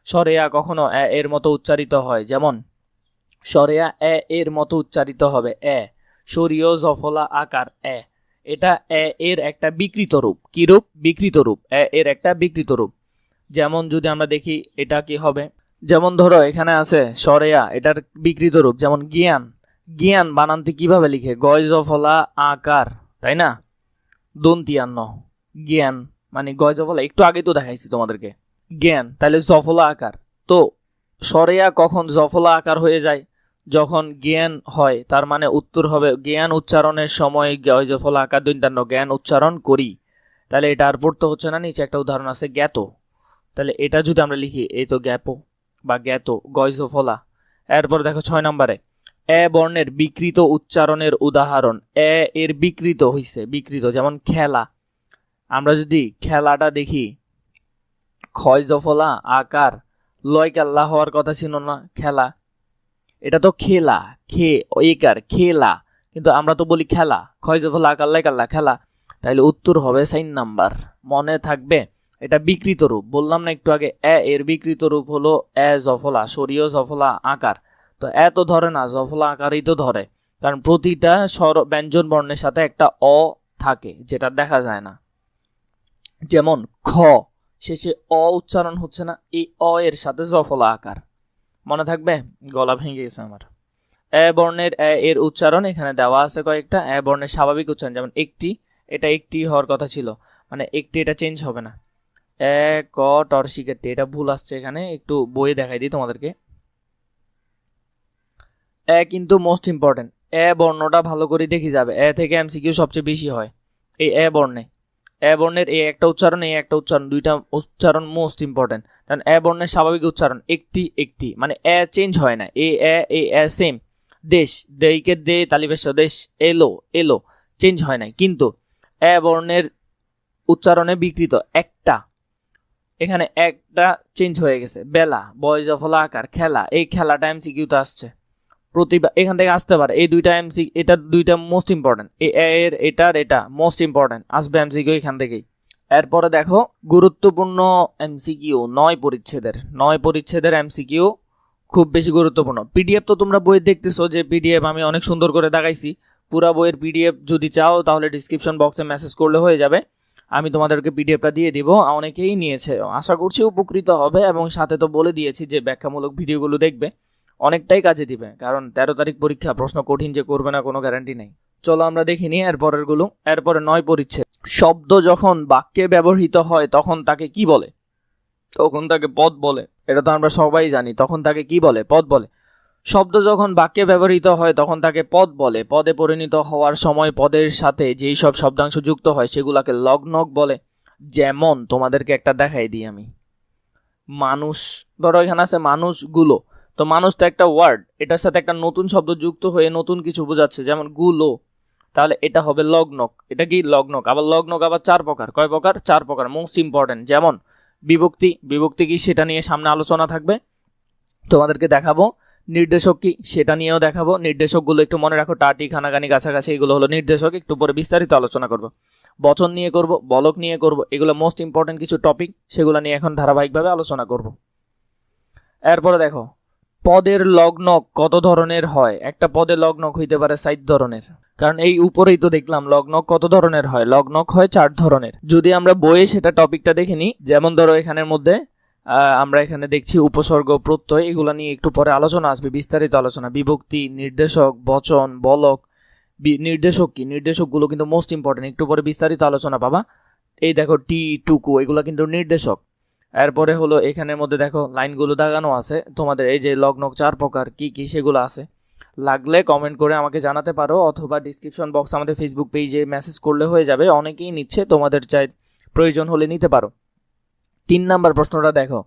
স্বরে আ কখনো এর মতো উচ্চারিত হয়, যেমন স্বরেয়া এর মতো উচ্চারিত হবে, স্বরীয় জফলা আকার এটা এর একটা বিকৃত রূপ, কি রূপ, বিকৃত রূপ, এর একটা বিকৃত রূপ। যেমন যদি আমরা দেখি এটা কি হবে, যেমন ধরো এখানে আছে স্বরেয়া, এটার বিকৃত রূপ, যেমন জ্ঞান, জ্ঞান বানানতে কিভাবে লিখে, গয় জফলা আকার, তাই না, দন্তিয়ান্ন, জ্ঞান মানে গয় জফলা, একটু আগে তো দেখাইছি তোমাদেরকে, জ্ঞান, তাহলে জফলা আকার। তো স্বরেয়া কখন জফলা আকার হয়ে যায়, যখন জ্ঞান হয় তার মানে উত্তর হবে জ্ঞান উচ্চারণের সময় গয় ফলা আকার দন্তান্ন জ্ঞান উচ্চারণ করি। তাহলে এটা আর পড়তে হচ্ছে না, নিচে একটা উদাহরণ আছে জ্ঞাত। তাহলে এটা যদি আমরা লিখি এই তো জ্ঞাপ বা জ্ঞাত গয় ফলা। এরপর দেখো 6 নম্বরে এ বর্ণের বিকৃত উচ্চারণের উদাহরণ। এ এর বিকৃত হইছে, বিকৃত যেমন খেলা। আমরা যদি খেলাটা দেখি ক্ষয় জফলা আকার লয় কাল্লা হওয়ার কথা ছিল না, খেলা। এটা তো খেলা, খে একার খেলা, কিন্তু আমরা তো বলি খেলা, ক্ষয় জফলা আকার লয় কাল্লা খেলা। তাইলে উত্তর হবে 4 নাম্বার। মনে থাকবে এটা বিকৃত রূপ, বললাম না একটু আগে এ এর বিকৃত রূপ হলো এ জফলা, সরীয় জফলা আকার। তো এ তো ধরে না, জফলা আকারই তো ধরে, কারণ প্রতিটা ব্যঞ্জন বর্ণের সাথে একটা অ থাকে যেটা দেখা যায় না। যেমন খ শেষে অ উচ্চারণ হচ্ছে না, এই অ এর সাথে জফলা আকার। মনে থাকবে, গলা ভেঙে গেছে আমার। এ বর্ণের এ এর উচ্চারণ এখানে দেওয়া আছে কয়েকটা। এ বর্ণের স্বাভাবিক উচ্চারণ যেমন একটি, এটা একটি হওয়ার কথা ছিল, মানে একটি, এটা চেঞ্জ হবে না। এ ক টর শিকারটি, এটা ভুল আসছে এখানে, একটু বইয়ে দেখাই দিই তোমাদেরকে। এ কিন্তু মোস্ট ইম্পর্টেন্ট, এ বর্ণটা ভালো করে দেখি যাবে, এ থেকে এমসিকিউ সবচেয়ে বেশি হয় এই এ বর্ণে। এ বর্ণের এই একটা উচ্চারণ, এই একটা উচ্চারণ, দুইটা উচ্চারণ মোস্ট ইম্পর্টেন্ট। কারণ এ বর্ণের স্বাভাবিক উচ্চারণ একটি একটি, মানে এ চেঞ্জ হয় না, এ সেম। দেশ দেইকে দে তালিবেশ দেশ, এলো এলো, চেঞ্জ হয় না। কিন্তু এ বর্ণের উচ্চারণে বিকৃত একটা, এখানে একটা চেঞ্জ হয়ে গেছে। বেলা বয় জফলা আকার খেলা, এই খেলাটা এমসিকিউতে আসছে প্রতিবার, এখান থেকে আসতে পারে। এই দুইটা এমসি, এটা দুইটা মোস্ট ইম্পর্টেন্ট, এর এটার এটা মোস্ট ইম্পর্টেন্ট, আসবে এমসিকিউ এখান থেকেই। এরপরে দেখো গুরুত্বপূর্ণ এমসিকিউ 9 পরিচ্ছেদের এমসিকিউ খুব বেশি গুরুত্বপূর্ণ। পিডিএফ তো তোমরা বইয়ে দেখতেছো যে পিডিএফ আমি অনেক সুন্দর করে দেখাইছি। পুরা বইয়ের পিডিএফ যদি চাও তাহলে ডিসক্রিপশন বক্সে মেসেজ করলে হয়ে যাবে, আমি তোমাদেরকে পিডিএফটা দিয়ে দিব। অনেকেই নিয়েছে, আশা করছি উপকৃত হবে। এবং সাথে তো বলে দিয়েছি যে ব্যাখ্যামূলক ভিডিওগুলো দেখবে, অনেকটাই কাজে দিবে। কারণ 13 তারিখ পরীক্ষা, প্রশ্ন কঠিন যে করবে না কোনো গ্যারান্টি নেই। চলো আমরা দেখি নি এরপরের গুলো। এরপরে 9 পরিচ্ছেদ। শব্দ যখন বাক্যে ব্যবহৃত হয় তখন তাকে কি বলে? তখন তাকে পদ বলে। এটা তো আমরা সবাই জানি, তখন তাকে কি বলে? পদ বলে। শব্দ যখন বাক্যে ব্যবহৃত হয় তখন তাকে পদ বলে। পদে পরিণত হওয়ার সময় পদের সাথে যেই সব শব্দাংশ যুক্ত হয় সেগুলাকে লগ্নক বলে। যেমন তোমাদেরকে একটা দেখাই দিই আমি, মানুষ, ধরো এখানে আছে মানুষগুলো, তো মানুষ তো একটা ওয়ার্ড, এটার সাথে একটা নতুন শব্দ যুক্ত হয়ে নতুন কিছু বোঝাচ্ছে, যেমন গুলো, তাহলে এটা হবে লগ্নক। এটা কি লগ্নক? আবার লগ্নক আবার 4 প্রকার। কয় প্রকার? 4 প্রকার, মোস্ট ইম্পর্টেন্ট। যেমন বিভক্তি, বিভক্তি কি সেটা নিয়ে সামনে আলোচনা থাকবে, তোমাদেরকে দেখাবো। নির্দেশক কি সেটা নিয়েও দেখাবো। নির্দেশকগুলো একটু মনে রাখো, টাটি খানাগানি কাছাকাছি, এগুলো হলো নির্দেশক। একটু পরে বিস্তারিত আলোচনা করব। বচন নিয়ে করব, বলক নিয়ে করব, এগুলো মোস্ট ইম্পর্টেন্ট কিছু টপিক, সেগুলো নিয়ে এখন ধারাবাহিকভাবে আলোচনা করব। এরপরে দেখো পদের লগ্নক কত ধরনের হয়? একটা পদে লগ্নক হইতে পারে 4 ধরনের, কারণ এই উপরেই তো দেখলাম লগ্নক কত ধরনের হয়। লগ্নক হয় 4 ধরনের। যদি আমরা বইয়ে সেটা টপিকটা দেখে নিই, যেমন ধরো এখানের মধ্যে আমরা এখানে দেখছি উপসর্গ, প্রত্যয়, এগুলো নিয়ে একটু পরে আলোচনা আসবে, বিস্তারিত আলোচনা। বিভক্তি, নির্দেশক, বচন, বলক। নির্দেশক কি? নির্দেশকগুলো কিন্তু মোস্ট ইম্পর্টেন্ট, একটু পরে বিস্তারিত আলোচনা পাবা। এই দেখো টি, টুকু, এগুলো কিন্তু নির্দেশক। এরপরে হলো এখানের মধ্যে দেখো লাইনগুলো দাগানো আছে তোমাদের, এই যে লগ্নক 4 প্রকার কি কি সেগুলো আছে। লাগলে কমেন্ট করে আমাকে জানাতে পারো, অথবা ডিসক্রিপশন বক্স আমাদের ফেসবুক পেজে মেসেজ করলে হয়ে যাবে। অনেকেই নিচ্ছে, তোমাদের চাই প্রয়োজন হলে নিতে পারো। 3 নাম্বার প্রশ্নটা দেখো,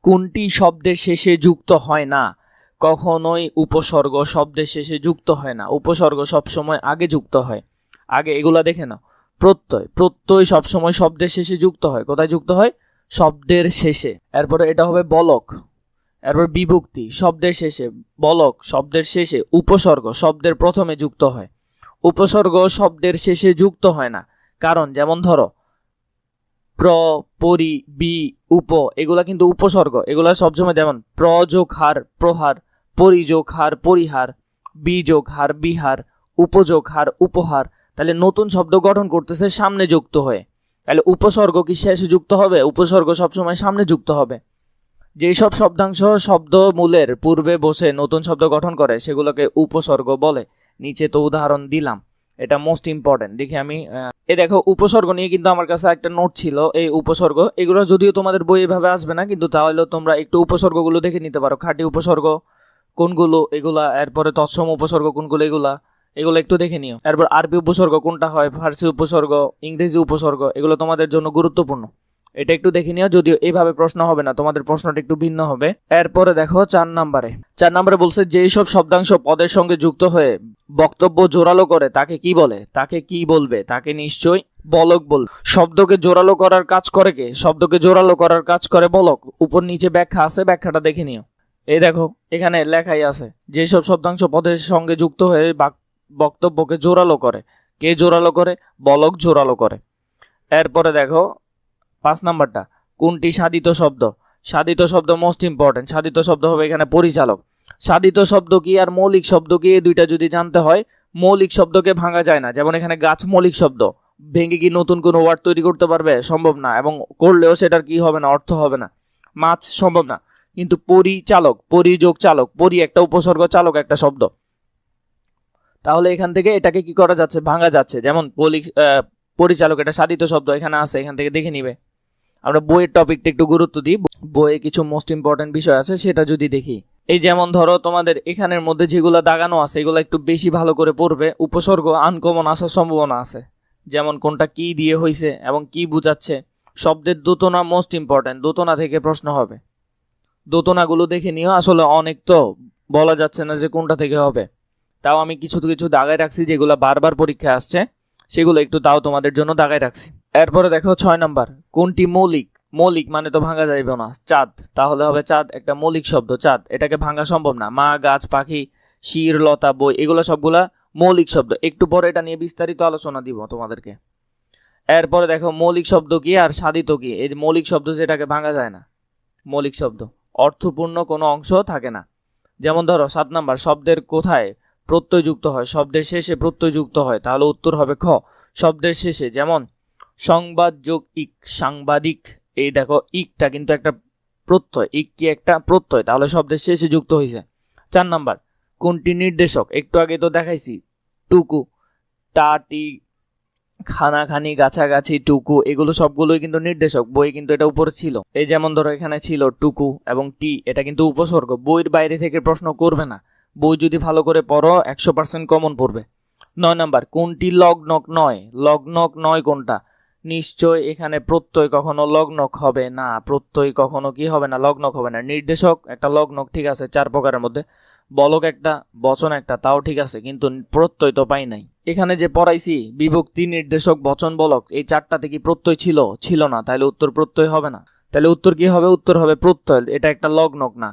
কোনটি শব্দের শেষে যুক্ত হয় না? কখনোই উপসর্গ শব্দের শেষে যুক্ত হয় না, উপসর্গ সবসময় আগে যুক্ত হয়। আগে এগুলা দেখে নাও। প্রত্যয়, প্রত্যয় সবসময় শব্দের শেষে যুক্ত হয়। কোথায় যুক্ত হয়? শব্দের শেষে। এরপরে এটা হবে বলক। এরপর বিভক্তি শব্দের শেষে, বলক শব্দের শেষে, উপসর্গ শব্দের প্রথমে যুক্ত হয়। উপসর্গ শব্দের শেষে যুক্ত হয় না, কারণ যেমন ধরো প্র, পরি, বি, উপ, এগুলা কিন্তু উপসর্গ। এগুলা সবসময় যেমন প্রযোগ হার প্রহার, পরিযোগ হার পরিহার, বিযোগ হার বিহার, উপযোগ হার উপহার। তাহলে নতুন শব্দ গঠন করতেছে সামনে যুক্ত হয়ে, তাহলে উপসর্গ কি শেষে যুক্ত হবে? উপসর্গ সবসময় সামনে যুক্ত হবে। যেই সব শব্দাংশ শব্দ মূলের পূর্বে বসে নতুন শব্দ গঠন করে সেগুলোকে উপসর্গ বলে। নিচে তো উদাহরণ দিলাম, এটা মোস্ট ইম্পর্টেন্ট। দেখি আমি দেখো উপসর্গ নিয়ে কিন্তু আমার কাছে একটা নোট ছিল। এই উপসর্গ এগুলো যদিও তোমাদের বই এভাবে আসবে না, কিন্তু তাহলেও তোমরা একটু উপসর্গগুলো দেখে নিতে পারো। খাঁটি উপসর্গ, কোনগুলো এগুলা, এরপরে তৎসম উপসর্গ কোনগুলো এগুলো একটু দেখে নিও। এরপর আরবি উপসর্গ কোনটা হয়, ফার্সি উপসর্গ, ইংরেজি উপসর্গ, এগুলো তোমাদের জন্য গুরুত্বপূর্ণ, এটা একটু দেখে নিও। যদিও এইভাবে প্রশ্ন হবে না, তোমাদের প্রশ্নটা একটু ভিন্ন হবে। এরপরে দেখো 4 নম্বরে বলছে যেই সব শব্দাংশ পদের সঙ্গে যুক্ত হয়ে বক্তব্য জোরালো করে তাকে কি বলে, তাকে কি বলবে, তাকে নিশ্চয়ই বলক বল। শব্দকে জোরালো করার কাজ করে কে? শব্দকে জোরালো করার কাজ করে বলক। উপর নিচে ব্যাখ্যা আছে, ব্যাখ্যাটা দেখে নিও। এই দেখো এখানে লেখাই আছে যেসব শব্দাংশ পদের সঙ্গে যুক্ত হয়ে বক্তব্যকে জোরালো করে। কে জোরালো করে? বলক জোরালো করে। এরপরে দেখো 5 নম্বরটা, কোনটি সাধিত শব্দ? সাধিত শব্দ মোস্ট ইম্পর্টেন্ট। সাধিত শব্দ হবে এখানে পরিচালক। সাধিত শব্দ কি আর মৌলিক শব্দ কি, এই দুইটা যদি জানতে হয়, মৌলিক শব্দকে ভাঙা যায় না। যেমন এখানে গাছ মৌলিক শব্দ, ভেঙে কি নতুন কোনো ওয়ার্ড তৈরি করতে পারবে? সম্ভব না, এবং করলেও সেটার কি হবে না, অর্থ হবে না। মাছ সম্ভব না। কিন্তু পরিচালক, পরিযোগ চালক, পরি একটা উপসর্গ, চালক একটা শব্দ, তাহলে এখান থেকে এটাকে কি করা যাচ্ছে, ভাঙা যাচ্ছে। যেমন পরিচালক, এটা সাধিত শব্দ, এখানে আছে, এখান থেকে দেখে নিবে। আমরা বইয়ের টপিকটা একটু গুরুত্ব দিই, বইয়ে কিছু মোস্ট ইম্পর্টেন্ট বিষয় আছে, সেটা যদি দেখি। এই যেমন ধরো তোমাদের এখানের মধ্যে যেগুলো দাগানো আছে এগুলো একটু বেশি ভালো করে পড়বে। উপসর্গ আনকমন আসার সম্ভাবনা আছে, যেমন কোনটা কি দিয়ে হয়েছে এবং কি বুঝাচ্ছে। শব্দের দোতনা মোস্ট ইম্পর্টেন্ট, দোতনা থেকে প্রশ্ন হবে। দোতনাগুলো দেখে নিও। আসলে অনেক তো বলা যাচ্ছে না যে কোনটা থেকে হবে, তাও আমি কিছু কিছু দাগায় রাখছি যেগুলো বারবার পরীক্ষায় আসছে, সেগুলো একটু তাও তোমাদের জন্য দাগায় রাখছি। এরপরে দেখো 6 নম্বর, কোনটি মৌলিক? মৌলিক মানে তো ভাঙা যাইবে না। চাঁদ, তাহলে হবে চাঁদ একটা মৌলিক শব্দ। চাঁদ এটাকে ভাঙা সম্ভব না। মা, গাছ, পাখি, শির, লতা, বই, এগুলো সবগুলা মৌলিক শব্দ। একটু পরে এটা নিয়ে বিস্তারিত আলোচনা দিব তোমাদেরকে। এরপরে দেখো মৌলিক শব্দ কি আর সাধিত কি। এই মৌলিক শব্দ যেটাকে ভাঙা যায় না, মৌলিক শব্দ অর্থপূর্ণ কোনো অংশ থাকে না। যেমন ধরো 7 নম্বর, শব্দের কোথায় প্রত্যয় যুক্ত হয়? শব্দের শেষে প্রত্যয় যুক্ত হয়, তাহলে উত্তর হবে খ, শব্দের শেষে। যেমন সংবাদ যোগ ইক, সাংবাদিক, এই দেখো ইকটা কিন্তু একটা প্রত্যয়, ইক কি একটা প্রত্যয়, তাহলে শব্দের শেষে যুক্ত হয়েছে। 4 নম্বর, কোনটি নির্দেশক? একটু আগে তো দেখাইছি, টুকু, টাটি, খানাখানি, গাছাগাছি, টুকু, এগুলো সবগুলোই কিন্তু নির্দেশক। বই কিন্তু এটা উপরে ছিল। এই যেমন ধরো এখানে ছিল টুকু এবং টি, এটা কিন্তু উপসর্গ। বইয়ের বাইরে থেকে প্রশ্ন করবে না, বই যদি ভালো করে পড়ো 100% কমন পড়বে। 9 নম্বর, কোনটি লগ্নক নয়? লগ্নক নয় কোনটা? নিশ্চয় এখানে প্রত্যয় কখনো লগ্নক হবে না। প্রত্যয় কখনো কি হবে না, লগ্নক হবে না। নির্দেশক একটা, লগ্নক ঠিক আছে 4 প্রকারের মধ্যে, বলক একটা, বচন একটা, তাও ঠিক আছে, কিন্তু প্রত্যয় তো পাই নাই। এখানে যে পড়াইছি বিভক্তি, নির্দেশক, বচন, বলক, এই 4টাতে কি প্রত্যয় ছিল না, তাহলে উত্তর প্রত্যয় হবে না। তাহলে উত্তর কি হবে? উত্তর হবে প্রত্যয়, এটা একটা লগ্নক না।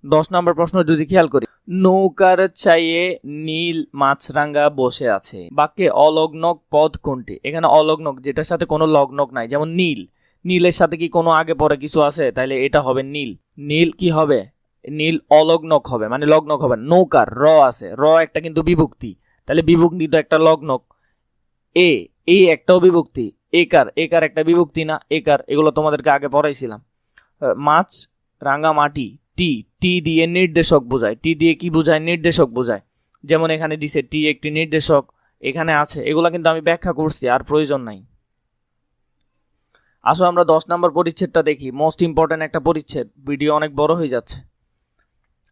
10 নম্বর প্রশ্ন যদি খেয়াল করি, নৌকার চাইয়ে নীল মাছরাঙ্গা বসে আছে, বাক্যে অলগ্নক পদ কোনটি? এখানে অলগ্নক যেটার সাথে কোনো লগ্নক নাই, যেমন নীল, নীলের সাথে কি কোনো আগে পরে কিছু আছে? তাহলে এটা হবে নীল। নীল কি হবে? নীল অলগ্নক হবে, মানে লগ্নক হবে। নৌকার র আছে, র একটা কিন্তু বিভক্তি, তাহলে বিভক্তি তো একটা লগ্নক। এই একটাও বিভক্তি। একার একটা বিভক্তি না, একার, এগুলো তোমাদেরকে আগে পড়াইছিলাম। মাছ রাঙ্গা মাটি, টি দিয়ে নির্দেশক বোঝায়। টি দিয়ে কি বোঝায়? নির্দেশক বোঝায়। যেমন এখানে দিছে টি একটি নির্দেশক, এখানে আছে, এগুলা কিন্তু আমি ব্যাখ্যা করছি, আর প্রয়োজন নাই। আসো আমরা 10 নম্বর পরিচ্ছেদটা দেখি, মোস্ট ইম্পর্টেন্ট একটা পরিচ্ছেদ, ভিডিও অনেক বড় হয়ে যাচ্ছে।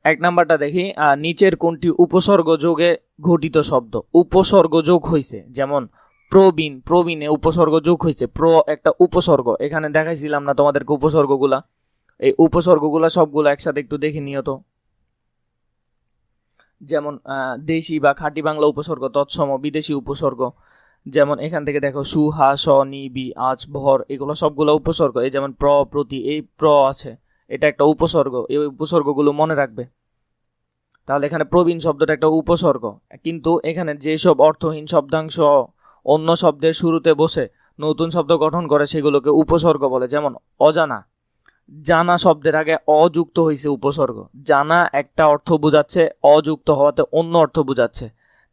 1 নম্বরটা দেখি, নিচের কোনটি উপসর্গ যোগে ঘটিত শব্দ? উপসর্গ যোগ হয়েছে, যেমন প্রবীণ, প্রবীণে উপসর্গ যোগ হয়েছে। একটা উপসর্গ, এখানে দেখাইছিলাম না তোমাদেরকে উপসর্গগুলা। এই উপসর্গগুলা সবগুলো একসাথে একটু দেখে নিও তো। যেমন দেশি বা খাঁটি বাংলা উপসর্গ, তৎসম বিদেশি উপসর্গ। যেমন এখান থেকে দেখো সু, হা, স, নি, বি, আজ, ভর, এগুলো সবগুলো উপসর্গ। এই যেমন প্র, প্রতি, এই প্র আছে, এটা একটা উপসর্গ। এই উপসর্গগুলো মনে রাখবে। তাহলে এখানে প্রবীণ শব্দটা একটা উপসর্গ, কিন্তু এখানে যেসব অর্থহীন শব্দাংশ অন্য শব্দের শুরুতে বসে নতুন শব্দ গঠন করে সেগুলোকে উপসর্গ বলে। যেমন অজানা, জানা শব্দের আগে অযুক্ত হয়েছে উপসর্গ। জানা একটা অর্থ বোঝাচ্ছে, অযুক্ত হওয়াতে অন্য অর্থ বোঝাচ্ছে,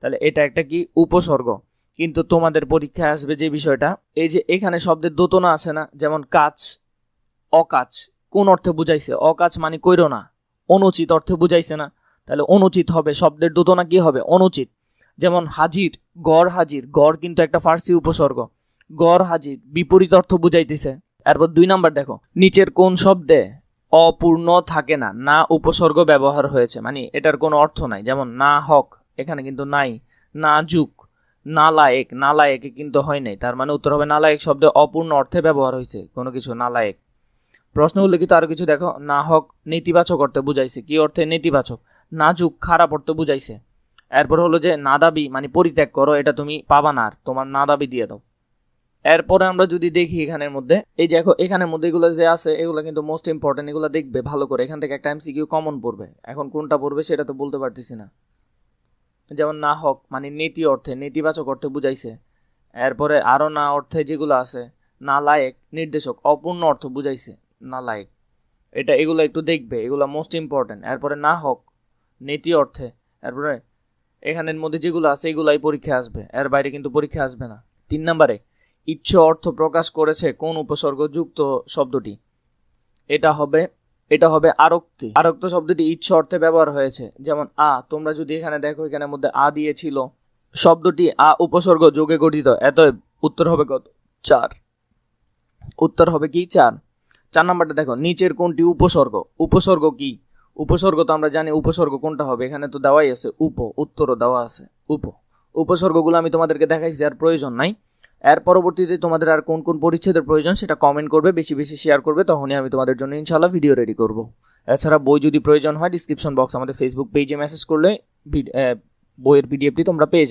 তাহলে এটা একটা কি উপসর্গ। কিন্তু তোমাদের পরীক্ষায় আসবে যে বিষয়টা, এই যে এখানে শব্দের দোতনা আছে না, যেমন কাজ, অকাজ, কোন অর্থে বুঝাইছে? অকাজ মানে কইরো না, অনুচিত অর্থে বুঝাইছে না, তাহলে অনুচিত হবে। শব্দের দোতনা কি হবে? অনুচিত। যেমন হাজির, গড় হাজির, গড় কিন্তু একটা ফার্সি উপসর্গ, গড় হাজির বিপরীত অর্থ বুঝাইতেছে। এরপর 2 নাম্বার দেখো, নিচের কোন শব্দে অপূর্ণ থাকে না, না উপসর্গ ব্যবহার হয়েছে, মানে এটার কোনো অর্থ নাই। যেমন না হক, এখানে কিন্তু নাই। না যুগ, নালায়েক, নালায়েকে কিন্তু হয় নাই, তার মানে উত্তর হবে নালায়েক শব্দে অপূর্ণ অর্থে ব্যবহার হয়েছে কোনো কিছু, নালায়েক। প্রশ্ন উল্লেখিত আরো কিছু দেখো, না হক নেতিবাচক অর্থে বুঝাইছে, কি অর্থে? নেতিবাচক। না যুগ খারাপ অর্থে বুঝাইছে। এরপর হলো যে না দাবি, মানে পরিত্যাগ করো, এটা তুমি পাবা না, আর তোমার না দাবি দিয়ে দাও। এরপরে আমরা যদি দেখি এখানের মধ্যে, এই যে এখানের মধ্যে এগুলো যে আছে এগুলো কিন্তু মোস্ট ইম্পর্টেন্ট, এগুলো দেখবে ভালো করে, এখান থেকে একটা এমসিকিউ কমন পড়বে। এখন কোনটা পড়বে সেটা তো বলতে পারতেছি না। যেমন না হক মানে নেতি অর্থে, নেতিবাচক অর্থে বুঝাইছে। এরপরে আরো না অর্থে যেগুলো আছে, না লায়েক নির্দেশক, অপূর্ণ অর্থ বুঝাইছে, না লায়েক। এগুলো একটু দেখবে, এগুলো মোস্ট ইম্পর্টেন্ট। এরপরে না হক নেতি অর্থে। এরপরে এখানের মধ্যে যেগুলো আছে এগুলাই পরীক্ষা আসবে, এর বাইরে কিন্তু পরীক্ষা আসবে না। 3 নম্বরে ইচ্ছ অর্থ প্রকাশ করেছে কোন উপসর্গ যুক্ত শব্দটি? এটা হবে আরক্তি। আরক্ত শব্দটি ইচ্ছ অর্থে ব্যবহার হয়েছে। যেমন তোমরা যদি এখানে দেখো, এখানের মধ্যে দিয়েছিল, শব্দটি উপসর্গ যোগে গঠিত, এতএব উত্তর হবে কত? 4। উত্তর হবে কি? 4। 4 নাম্বারটা দেখো, নিচের কোনটি উপসর্গ? উপসর্গ কি? উপসর্গ তো আমরা জানি উপসর্গ কোনটা হবে, এখানে তো দেওয়াই আছে উত্তরও দেওয়া আছে উপসর্গগুলো আমি তোমাদেরকে দেখাইছি, আর প্রয়োজন নাই। এর পরবর্তীতে তোমাদের আর কোন কোন পরিচ্ছেদের প্রয়োজন সেটা কমেন্ট করবে, বেশি বেশি শেয়ার করবে, তখনই আমি তোমাদের জন্য ইনশাআল্লাহ ভিডিও রেডি করব। এছাড়া বই যদি প্রয়োজন হয় ডিসক্রিপশন বক্স আমাদের ফেসবুক পেজে মেসেজ করলে বইয়ের পিডিএফটি তোমরা পেয়ে যাবে।